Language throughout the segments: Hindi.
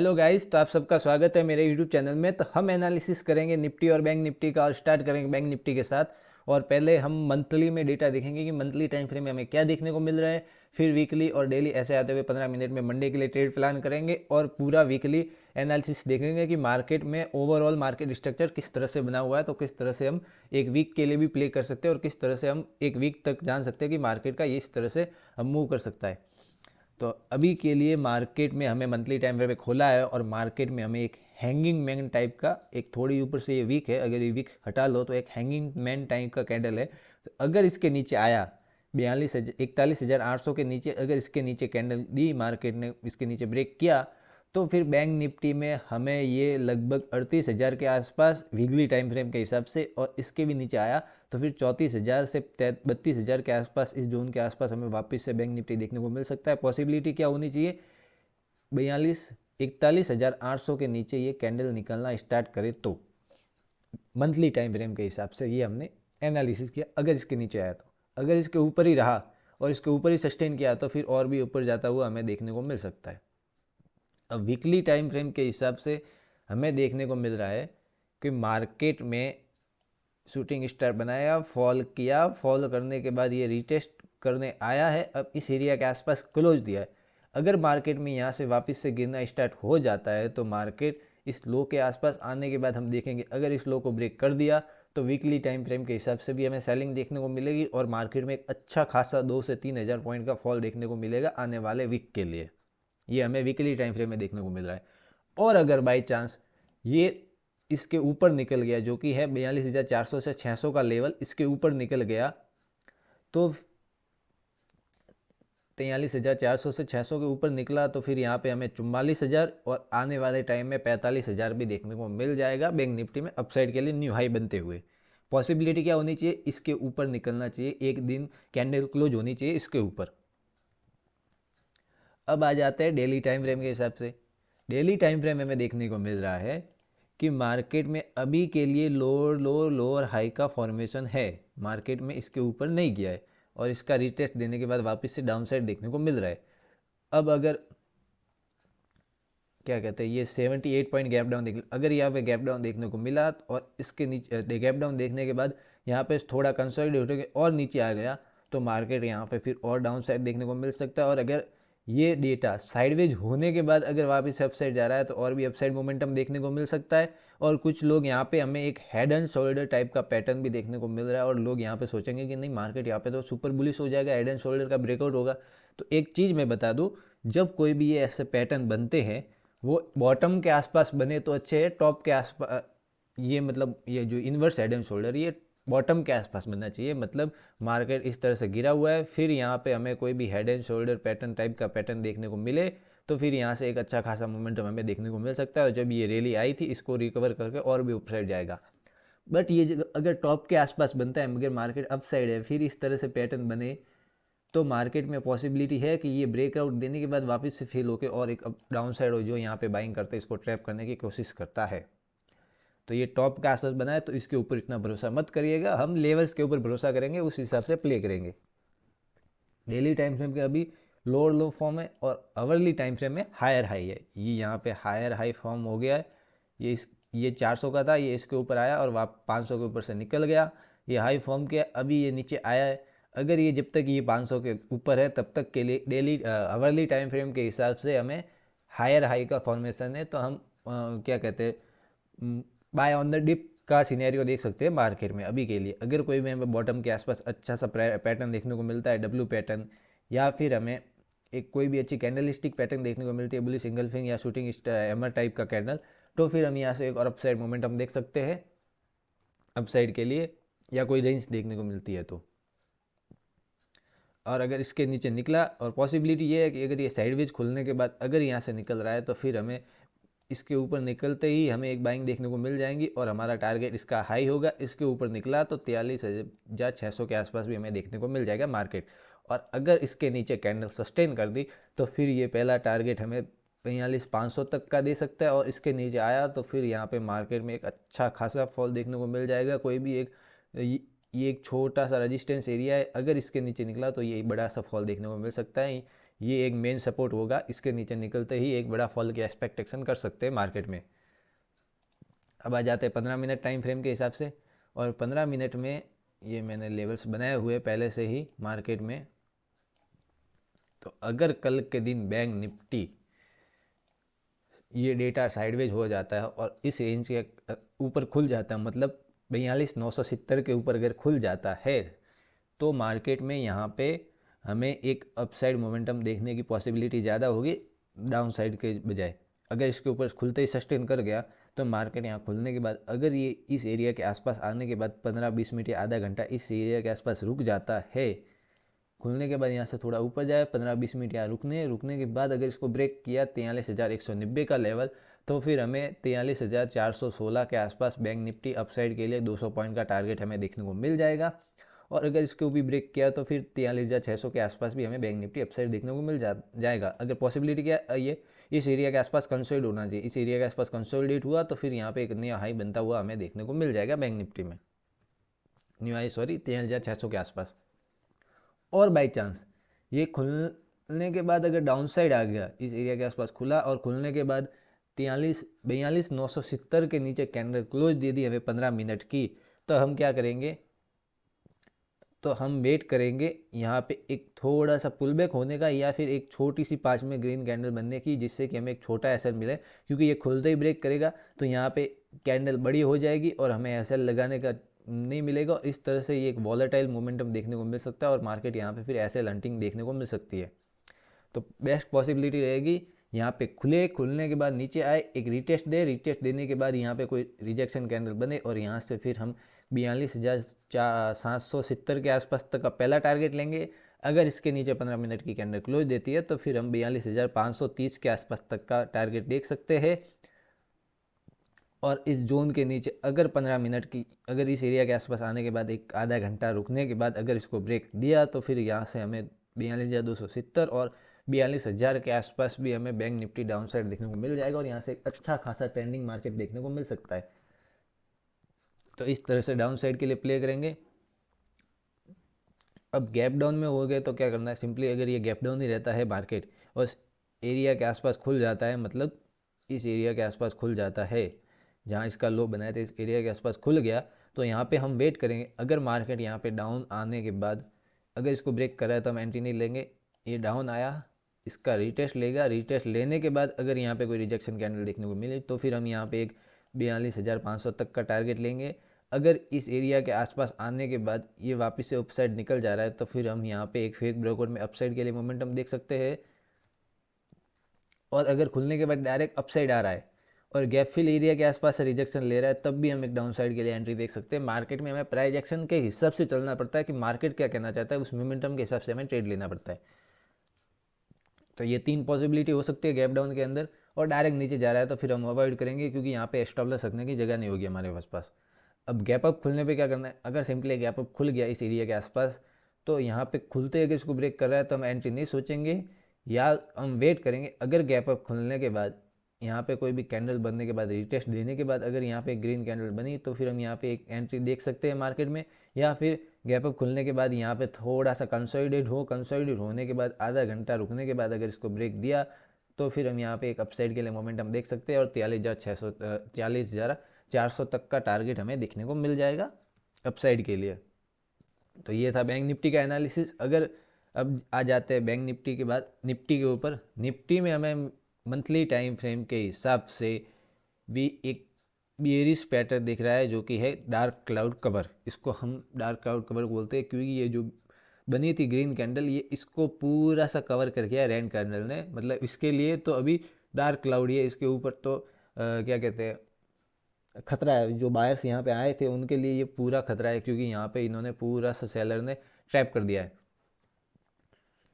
हेलो गाइस, तो आप सबका स्वागत है मेरे यूट्यूब चैनल में। तो हम एनालिसिस करेंगे निफ्टी और बैंक निफ्टी का, और स्टार्ट करेंगे बैंक निफ्टी के साथ। और पहले हम मंथली में डेटा देखेंगे कि मंथली टाइम फ्रेम में हमें क्या देखने को मिल रहा है। फिर वीकली और डेली ऐसे आते हुए 15 मिनट में मंडे के लिए ट्रेड प्लान करेंगे, और पूरा वीकली एनालिसिस देखेंगे कि मार्केट में ओवरऑल मार्केट स्ट्रक्चर किस तरह से बना हुआ है। तो किस तरह से हम एक वीक के लिए भी प्ले कर सकते हैं, और किस तरह से हम एक वीक तक जान सकते हैं कि मार्केट का ये इस तरह से हम मूव कर सकता है। तो अभी के लिए मार्केट में हमें मंथली टाइम फ्रेम खोला है, और मार्केट में हमें एक हैंगिंग मैन टाइप का, एक थोड़ी ऊपर से ये वीक है, अगर ये वीक हटा लो तो एक हैंगिंग मैन टाइप का कैंडल है। तो अगर इसके नीचे आया 41,800 के नीचे, अगर इसके नीचे कैंडल दी मार्केट ने, इसके नीचे ब्रेक किया, तो फिर बैंक निफ्टी में हमें ये लगभग 38,000 के आसपास वीकली टाइम फ्रेम के हिसाब से, और इसके भी नीचे आया तो फिर 34,000 से 32,000 के आसपास, इस जोन के आसपास हमें वापस से बैंक निफ्टी देखने को मिल सकता है। पॉसिबिलिटी क्या होनी चाहिए? 41,800 के नीचे ये कैंडल निकलना स्टार्ट करे तो मंथली टाइम फ्रेम के हिसाब से ये हमने एनालिसिस किया। अगर इसके नीचे आया तो, अगर इसके ऊपर ही रहा और इसके ऊपर ही सस्टेन किया तो फिर और भी ऊपर जाता हुआ हमें देखने को मिल सकता है। अब वीकली टाइम फ्रेम के हिसाब से हमें देखने को मिल रहा है कि मार्केट में शूटिंग स्टार बनाया, फॉल किया, फॉल करने के बाद ये रीटेस्ट करने आया है, अब इस एरिया के आसपास क्लोज दिया है। अगर मार्केट में यहाँ से वापस से गिरना स्टार्ट हो जाता है तो मार्केट इस लो के आसपास आने के बाद हम देखेंगे, अगर इस लो को ब्रेक कर दिया तो वीकली टाइम फ्रेम के हिसाब से भी हमें सेलिंग देखने को मिलेगी, और मार्केट में एक अच्छा खासा 2 से 3 हज़ार पॉइंट का फॉल देखने को मिलेगा आने वाले वीक के लिए। ये हमें वीकली टाइम फ्रेम में देखने को मिल रहा है। और अगर बाई चांस ये इसके ऊपर निकल गया, जो कि है 42,400 से 600 का लेवल, इसके ऊपर निकल गया तो 43,400 से 600 के ऊपर निकला तो फिर यहाँ पे हमें 44,000 और आने वाले टाइम में 45,000 भी देखने को मिल जाएगा बैंक निफ्टी में, अपसाइड के लिए न्यू हाई बनते हुए। पॉसिबिलिटी क्या होनी चाहिए? इसके ऊपर निकलना चाहिए, एक दिन कैंडल क्लोज होनी चाहिए इसके ऊपर। अब आ जाते हैं डेली टाइम फ्रेम के हिसाब से। डेली टाइम फ्रेम में देखने को मिल रहा है कि मार्केट में अभी के लिए लोअर लोअर लोअर हाई का फॉर्मेशन है, मार्केट में इसके ऊपर नहीं गया है, और इसका रिटेस्ट देने के बाद वापस से डाउन साइड देखने को मिल रहा है। अब अगर क्या कहते हैं, ये 78 पॉइंट गैप डाउन देख, अगर यहाँ पे गैप डाउन देखने को मिला और इसके नीचे गैप डाउन देखने के बाद यहाँ पे थोड़ा कंसोलिडेट होकर और नीचे आ गया तो मार्केट यहाँ पे फिर और डाउन साइड देखने को मिल सकता है। और अगर ये डेटा साइडवेज होने के बाद अगर वापस अपसाइड जा रहा है तो और भी अपसाइड मोमेंटम देखने को मिल सकता है। और कुछ लोग यहाँ पे हमें एक हेड एंड शोल्डर टाइप का पैटर्न भी देखने को मिल रहा है, और लोग यहाँ पे सोचेंगे कि नहीं मार्केट यहाँ पे तो सुपर बुलिश हो जाएगा, हेड एंड शोल्डर का ब्रेकआउट होगा। तो एक चीज़ मैं बता दूँ, जब कोई भी ये ऐसे पैटर्न बनते हैं वो बॉटम के आसपास बने तो अच्छे है, टॉप के आसपास, ये मतलब ये जो इन्वर्स हेड एंड शोल्डर ये बॉटम के आसपास बनना चाहिए। मतलब मार्केट इस तरह से गिरा हुआ है, फिर यहाँ पे हमें कोई भी head and shoulder pattern type का पैटर्न देखने को मिले तो फिर यहाँ से एक अच्छा खासा मोमेंटम हमें देखने को मिल सकता है, और जब ये रैली आई थी इसको रिकवर करके और भी अपसाइड जाएगा। बट ये अगर टॉप के आसपास बनता है मगर मार्केट अप साइड है, फिर इस तरह से पैटर्न बने तो मार्केट में पॉसिबिलिटी है कि ये ब्रेकआउट देने के बाद वापस से फेल होकर और एक डाउन साइड हो, जो यहाँ पे बाइंग करते हैं इसको ट्रैप करने की कोशिश करता है। तो ये टॉप का आसपास बना है तो इसके ऊपर इतना भरोसा मत करिएगा, हम लेवल्स के ऊपर भरोसा करेंगे, उस हिसाब से प्ले करेंगे। डेली टाइम फ्रेम के अभी लोअर लो फॉर्म है, और अवरली टाइम फ्रेम में हायर हाई है। ये यहाँ पे हायर हाई फॉर्म हो गया है, ये 400 का था, ये इसके ऊपर आया और वाप 500 के ऊपर से निकल गया, ये हाई फॉर्म किया, अभी ये नीचे आया है। अगर ये जब तक ये 500 के ऊपर है तब तक के लिए डेली अवरली टाइम फ्रेम के हिसाब से हमें हायर हाई का फॉर्मेशन है, तो हम क्या कहते हैं, बाय ऑन द डिप का सिनेरियो देख सकते हैं मार्केट में अभी के लिए। अगर कोई भी हमें बॉटम के आसपास अच्छा सा पैटर्न देखने को मिलता है, डब्ल्यू पैटर्न, या फिर हमें एक कोई भी अच्छी कैंडलिस्टिक पैटर्न देखने को मिलती है, बुलिश सिंगल या शूटिंग एमर टाइप का कैंडल, तो फिर हम यहाँ से एक और अपसाइड मोमेंटम देख सकते हैं अपसाइड के लिए, या कोई रेंज देखने को मिलती है तो। और अगर इसके नीचे निकला, और पॉसिबिलिटी ये है कि अगर ये साइडवेज खुलने के बाद अगर यहाँ से निकल रहा है तो फिर हमें इसके ऊपर निकलते ही हमें एक बाइंग देखने को मिल जाएंगी, और हमारा टारगेट इसका हाई होगा। इसके ऊपर निकला तो 43,600 के आसपास भी हमें देखने को मिल जाएगा मार्केट। और अगर इसके नीचे कैंडल सस्टेन कर दी तो फिर ये पहला टारगेट हमें 42,500 तक का दे सकता है, और इसके नीचे आया तो फिर यहाँ पे मार्केट में एक अच्छा खासा फॉल देखने को मिल जाएगा। कोई भी एक ये एक छोटा सा रेजिस्टेंस एरिया है, अगर इसके नीचे निकला तो ये बड़ा सा फॉल देखने को मिल सकता है। ये एक मेन सपोर्ट होगा, इसके नीचे निकलते ही एक बड़ा फॉल की एक्सपेक्टेशन कर सकते हैं मार्केट में। अब आ जाते हैं 15 मिनट टाइम फ्रेम के हिसाब से, और 15 मिनट में ये मैंने लेवल्स बनाए हुए पहले से ही मार्केट में। तो अगर कल के दिन बैंक निफ्टी ये डेटा साइडवेज हो जाता है और इस रेंज के ऊपर खुल जाता है, मतलब 42,970 के ऊपर अगर खुल जाता है, तो मार्केट में यहाँ पे हमें एक अपसाइड मोमेंटम देखने की पॉसिबिलिटी ज़्यादा होगी डाउन साइड के बजाय। अगर इसके ऊपर खुलते ही सस्टेन कर गया तो मार्केट यहाँ खुलने के बाद अगर ये इस एरिया के आसपास आने के बाद 15-20 मिनट या आधा घंटा इस एरिया के आसपास रुक जाता है, खुलने के बाद यहाँ से थोड़ा ऊपर जाए 15-20 मिनट यहाँ रुकने के बाद अगर इसको ब्रेक किया 43,190 का लेवल, तो फिर हमें 43,416 के आसपास बैंक निफ्टी अपसाइड के लिए 200 पॉइंट का टारगेट हमें देखने को मिल जाएगा। और अगर इसको भी ब्रेक किया तो फिर 43,600 के आसपास भी हमें बैंक निफ्टी अपसाइड देखने को मिल जाएगा। अगर पॉसिबिलिटी क्या ये इस एरिया के आसपास कंसोलिडेट होना चाहिए, इस एरिया के आसपास कंसोलिडेट हुआ तो फिर यहाँ पे एक नया हाई बनता हुआ हमें देखने को मिल जाएगा बैंक निफ्टी में, न्यू हाई 43,600 के आसपास। और बाई चांस ये खुलने के बाद अगर डाउन साइड आ गया, इस एरिया के आसपास खुला और खुलने के बाद 42,970 के नीचे कैंडल क्लोज दे दी हमें 15 मिनट की, तो हम क्या करेंगे, तो हम वेट करेंगे यहाँ पे एक थोड़ा सा पुल बैक होने का या फिर एक छोटी सी 5 में ग्रीन कैंडल बनने की, जिससे कि हमें एक छोटा एसएल मिले, क्योंकि ये खुलते ही ब्रेक करेगा तो यहाँ पे कैंडल बड़ी हो जाएगी और हमें एसएल लगाने का नहीं मिलेगा। और इस तरह से ये एक वॉलेटाइल मोमेंटम देखने को मिल सकता है और मार्केट यहाँ पे फिर एसएल हंटिंग देखने को मिल सकती है। तो बेस्ट पॉसिबिलिटी रहेगी यहाँ पे खुलने के बाद नीचे आए, एक रिटेस्ट रिटेस्ट देने के बाद यहाँ पे कोई रिजेक्शन कैंडल बने और यहाँ से फिर हम 42,770 के आसपास तक का पहला टारगेट लेंगे। अगर इसके नीचे 15 मिनट की कैंडल क्लोज देती है तो फिर हम 42,530 के आसपास तक का टारगेट देख सकते हैं। और इस जोन के नीचे अगर 15 मिनट की अगर इस एरिया के आसपास आने के बाद एक आधा घंटा रुकने के बाद अगर इसको ब्रेक दिया तो फिर यहाँ से हमें 42,270 और 42,000 के आसपास भी हमें बैंक निफ्टी डाउन साइड देखने को मिल जाएगा और यहाँ से एक अच्छा खासा ट्रेंडिंग मार्केट देखने को मिल सकता है। तो इस तरह से डाउन साइड के लिए प्ले करेंगे। अब गैप डाउन में हो गए तो क्या करना है, सिंपली अगर ये गैप डाउन ही रहता है मार्केट और एरिया के आसपास खुल जाता है, मतलब इस एरिया के आसपास खुल जाता है जहाँ इसका लो बनाया था, इस एरिया के आसपास खुल गया, तो यहाँ पे हम वेट करेंगे। अगर मार्केट यहाँ पे डाउन आने के बाद अगर इसको ब्रेक करा है तो हम एंट्री नहीं लेंगे। ये डाउन आया, इसका रीटेस्ट लेगा, रीटेस्ट लेने के बाद अगर यहाँ पे कोई रिजेक्शन कैंडल देखने को मिले तो फिर हम यहाँ पे एक 42,500 तक का टारगेट लेंगे। अगर इस एरिया के आसपास आने के बाद ये वापस से अपसाइड निकल जा रहा है तो फिर हम यहाँ पे एक फेक ब्रेकआउट में अपसाइड के लिए मोमेंटम देख सकते हैं। और अगर खुलने के बाद डायरेक्ट अपसाइड आ रहा है और गैप फिल एरिया के आसपास से रिजेक्शन ले रहा है, तब भी हम एक डाउन साइड के लिए एंट्री देख सकते हैं। मार्केट में हमें प्राइस एक्शन के हिसाब से चलना पड़ता है कि मार्केट क्या कहना चाहता है, उस मोमेंटम के हिसाब से हमें ट्रेड लेना पड़ता है। तो ये 3 पॉसिबिलिटी हो सकती है गैप डाउन के अंदर। और डायरेक्ट नीचे जा रहा है तो फिर हम अवॉइड करेंगे, क्योंकि यहाँ पे स्टॉप लॉस रखने की जगह नहीं होगी हमारे पास। अब गैप अप खुलने पे क्या करना है, अगर सिंपली गैप अप खुल गया इस एरिया के आसपास तो यहाँ पे खुलते अगर इसको ब्रेक कर रहा है तो हम एंट्री नहीं सोचेंगे या हम वेट करेंगे। अगर गैप अप खुलने के बाद यहाँ पे कोई भी कैंडल बनने के बाद रिटेस्ट देने के बाद अगर यहाँ पे ग्रीन कैंडल बनी तो फिर हम यहाँ पे एक एंट्री देख सकते हैं मार्केट में। या फिर गैप अप खुलने के बाद यहाँ पे थोड़ा सा कंसोलिडेट होने के बाद आधा घंटा रुकने के बाद अगर इसको ब्रेक दिया तो फिर हम यहाँ पे एक अपसाइड के लिए मोमेंटम देख सकते हैं और 43,400 तक का टारगेट हमें देखने को मिल जाएगा अपसाइड के लिए। तो ये था बैंक निफ्टी का एनालिसिस। अगर अब आ जाते हैं बैंक निफ्टी के बाद निफ्टी के ऊपर। निफ्टी में हमें मंथली टाइम फ्रेम के हिसाब से भी एक बियरिश पैटर्न दिख रहा है, जो कि है डार्क क्लाउड कवर। इसको हम डार्क क्लाउड कवर बोलते हैं क्योंकि ये जो बनी थी ग्रीन कैंडल, ये इसको पूरा सा कवर कर गया रेड कैंडल ने, मतलब इसके लिए तो अभी डार्क क्लाउड है। इसके ऊपर तो क्या कहते हैं, खतरा है। जो बायर्स यहाँ पे आए थे उनके लिए ये पूरा खतरा है, क्योंकि यहाँ पे इन्होंने पूरा सा सेलर ने ट्रैप कर दिया है।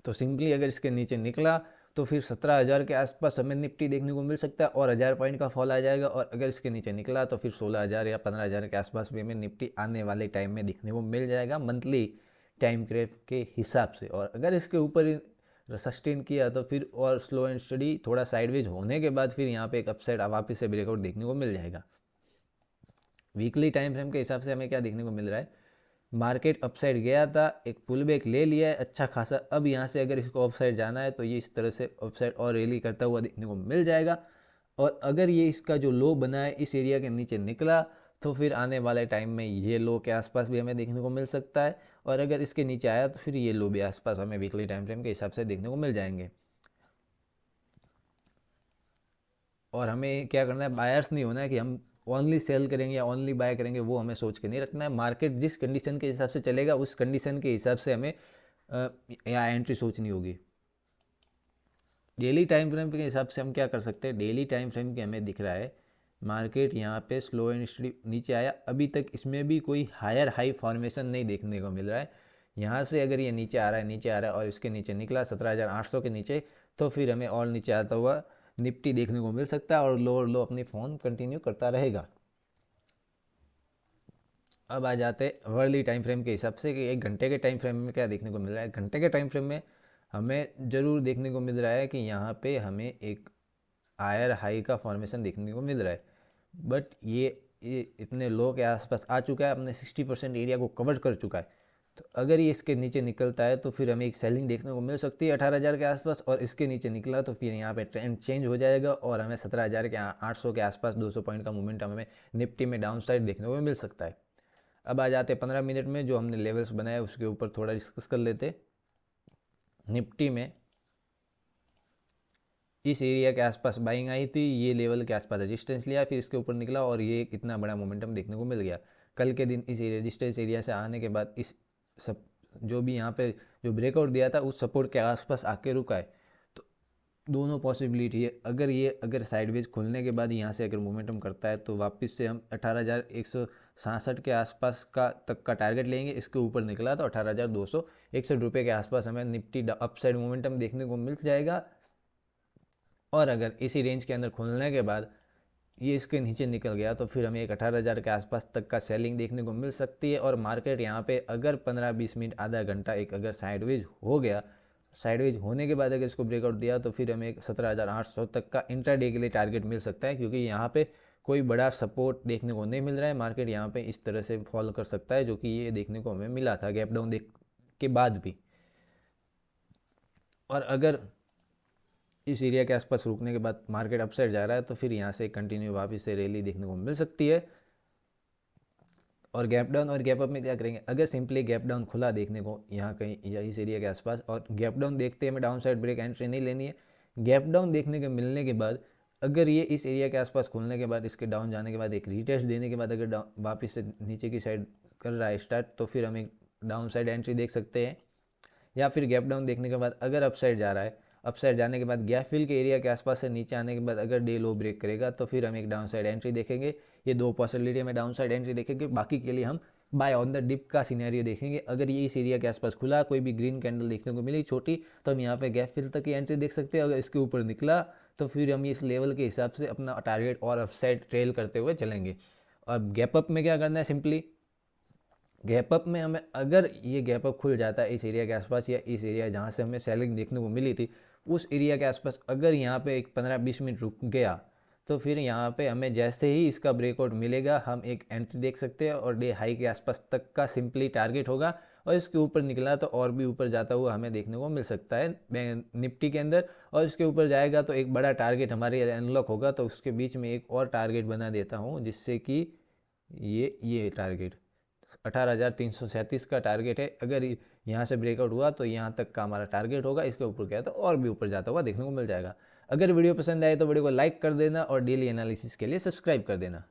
तो सिंपली अगर इसके नीचे निकला तो फिर 17,000 के आसपास हमें निफ्टी देखने को मिल सकता है और 1000 पॉइंट का फॉल आ जाएगा। और अगर इसके नीचे निकला तो फिर 16,000 या 15,000 के आसपास भी हमें निफ्टी आने वाले टाइम में देखने को मिल जाएगा मंथली टाइम ग्राफ के हिसाब से। और अगर इसके ऊपर सस्टेन किया तो फिर और स्लो एंड स्टडी थोड़ा साइडवेज होने के बाद फिर यहाँ पे एक अपसाइड वापस से ब्रेकआउट देखने को मिल जाएगा। वीकली टाइम फ्रेम के हिसाब से हमें क्या देखने को मिल रहा है, मार्केट अपसाइड गया था, एक पुल बैक ले लिया है अच्छा खासा। अब यहाँ से अगर इसको अपसाइड जाना है तो ये इस तरह से अपसाइड और रैली करता हुआ देखने को मिल जाएगा। और अगर ये इसका जो लो बना है इस एरिया के नीचे निकला तो फिर आने वाले टाइम में ये लो के आसपास भी हमें देखने को मिल सकता है। और अगर इसके नीचे आया तो फिर ये लो भी आसपास हमें वीकली टाइम फ्रेम के हिसाब से देखने को मिल जाएंगे। और हमें क्या करना है, बायर्स नहीं होना है कि हम ओनली सेल करेंगे या ओनली बाय करेंगे, वो हमें सोच के नहीं रखना है। मार्केट जिस कंडीशन के हिसाब से चलेगा उस कंडीशन के हिसाब से हमें यहाँ एंट्री सोचनी होगी। डेली टाइम फ्रेम के हिसाब से हम क्या कर सकते हैं, डेली टाइम फ्रेम के हमें दिख रहा है मार्केट यहाँ पे स्लो एंड स्टडी नीचे आया, अभी तक इसमें भी कोई हायर हाई फॉर्मेशन नहीं देखने को मिल रहा है। यहाँ से अगर ये नीचे आ रहा है, नीचे आ रहा है और इसके नीचे निकला 17,800 के नीचे, तो फिर हमें और नीचे आता हुआ निफ्टी देखने को मिल सकता है और लो अपनी फॉर्म कंटिन्यू करता रहेगा। अब आ जाते वर्ली टाइम फ्रेम के हिसाब से कि एक घंटे के टाइम फ्रेम में क्या देखने को मिल रहा है। घंटे के टाइम फ्रेम में हमें ज़रूर देखने को मिल रहा है कि यहाँ पे हमें एक हायर हाई का फॉर्मेशन देखने को मिल रहा है, बट ये इतने लो के आसपास आ चुका है, अपने 60% एरिया को कवर कर चुका है। तो अगर ये इसके नीचे निकलता है तो फिर हमें एक सेलिंग देखने को मिल सकती है 18,000 के आसपास, और इसके नीचे निकला तो फिर यहाँ पे ट्रेंड चेंज हो जाएगा और हमें 17,000 के 800 के आसपास 200 पॉइंट का मोमेंटम हमें निफ्टी में डाउन साइड देखने को मिल सकता है। अब आ जाते 15 मिनट में जो हमने लेवल्स बनाए उसके ऊपर थोड़ा डिस्कस कर लेते। निफ्टी में इस एरिया के आसपास बाइंग आई थी, ये लेवल के आसपास रेजिस्टेंस लिया, फिर इसके ऊपर निकला और ये इतना बड़ा मोमेंटम देखने को मिल गया। कल के दिन इस रेजिस्टेंस एरिया से आने के बाद इस सब जो भी यहाँ पे जो ब्रेकआउट दिया था उस सपोर्ट के आसपास आके रुका है। तो दोनों पॉसिबिलिटी है, अगर साइडवेज खुलने के बाद यहाँ से अगर मोमेंटम करता है तो वापस से हम 18,167 के आसपास का तक का टारगेट लेंगे। इसके ऊपर निकला तो 18,261 रुपये के आसपास हमें निफ्टी अपसाइड मोमेंटम देखने को मिल जाएगा। और अगर इसी रेंज के अंदर खुलने के बाद ये इसके नीचे निकल गया तो फिर हमें एक 18,000 के आसपास तक का सेलिंग देखने को मिल सकती है। और मार्केट यहाँ पे अगर 15-20 मिनट आधा घंटा एक अगर साइडवेज हो गया, साइडवेज होने के बाद अगर इसको ब्रेकआउट दिया तो फिर हमें एक 17,800 तक का इंट्राडे के लिए टारगेट मिल सकता है, क्योंकि यहाँ पे कोई बड़ा सपोर्ट देखने को नहीं मिल रहा है। मार्केट यहाँ पे इस तरह से फॉलो कर सकता है, जो कि ये देखने को हमें मिला था गैप डाउन देख के बाद भी। और अगर इस एरिया के आसपास रुकने के बाद मार्केट अपसाइड जा रहा है तो फिर यहाँ से कंटिन्यू वापस से रैली देखने को मिल सकती है। और गैप डाउन और गैप अप में क्या करेंगे, अगर सिंपली गैप डाउन खुला देखने को यहाँ कहीं या इस एरिया के आसपास और गैप डाउन देखते हमें डाउन साइड ब्रेक एंट्री नहीं लेनी है। गैप डाउन देखने के मिलने के बाद अगर ये इस एरिया के आसपास खुलने के बाद इसके डाउन जाने के बाद एक रीटेस्ट देने के बाद अगर वापस से नीचे की साइड कर रहा है स्टार्ट, तो फिर हम एक डाउन साइड एंट्री देख सकते हैं। या फिर गैप डाउन देखने के बाद अगर अपसाइड जा रहा है, अपसाइड जाने के बाद गैप फिल के एरिया के आसपास से नीचे आने के बाद अगर डे लो ब्रेक करेगा तो फिर हम एक डाउन साइड एंट्री देखेंगे। ये दो पॉसिबिलिटी में डाउन साइड एंट्री देखेंगे, बाकी के लिए हम बाय ऑन द डिप का सिनेरियो देखेंगे। अगर ये इस एरिया के आसपास खुला, कोई भी ग्रीन कैंडल देखने को मिली छोटी, तो हम यहाँ पे गैप फिल तक की एंट्री देख सकते हैं। अगर इसके ऊपर निकला तो फिर हम इस लेवल के हिसाब से अपना टारगेट और अपसाइड ट्रेल करते हुए चलेंगे। और गैप अप में क्या करना है, सिंपली गैप अप में हमें अगर ये गैप अप खुल जाता है इस एरिया के आसपास या इस एरिया जहाँ से हमें सेलिंग देखने को मिली थी उस एरिया के आसपास, अगर यहाँ पे एक 15-20 मिनट रुक गया तो फिर यहाँ पे हमें जैसे ही इसका ब्रेकआउट मिलेगा हम एक एंट्री देख सकते हैं और डे हाई के आसपास तक का सिंपली टारगेट होगा। और इसके ऊपर निकला तो और भी ऊपर जाता हुआ हमें देखने को मिल सकता है निफ्टी के अंदर। और इसके ऊपर जाएगा तो एक बड़ा टारगेट हमारे अनलॉक होगा, तो उसके बीच में एक और टारगेट बना देता हूँ जिससे कि ये टारगेट 18,337 का टारगेट है। अगर यहाँ से ब्रेकआउट हुआ तो यहाँ तक का हमारा टारगेट होगा, इसके ऊपर गया तो और भी ऊपर जाता हुआ देखने को मिल जाएगा। अगर वीडियो पसंद आए तो वीडियो को लाइक कर देना और डेली एनालिसिस के लिए सब्सक्राइब कर देना।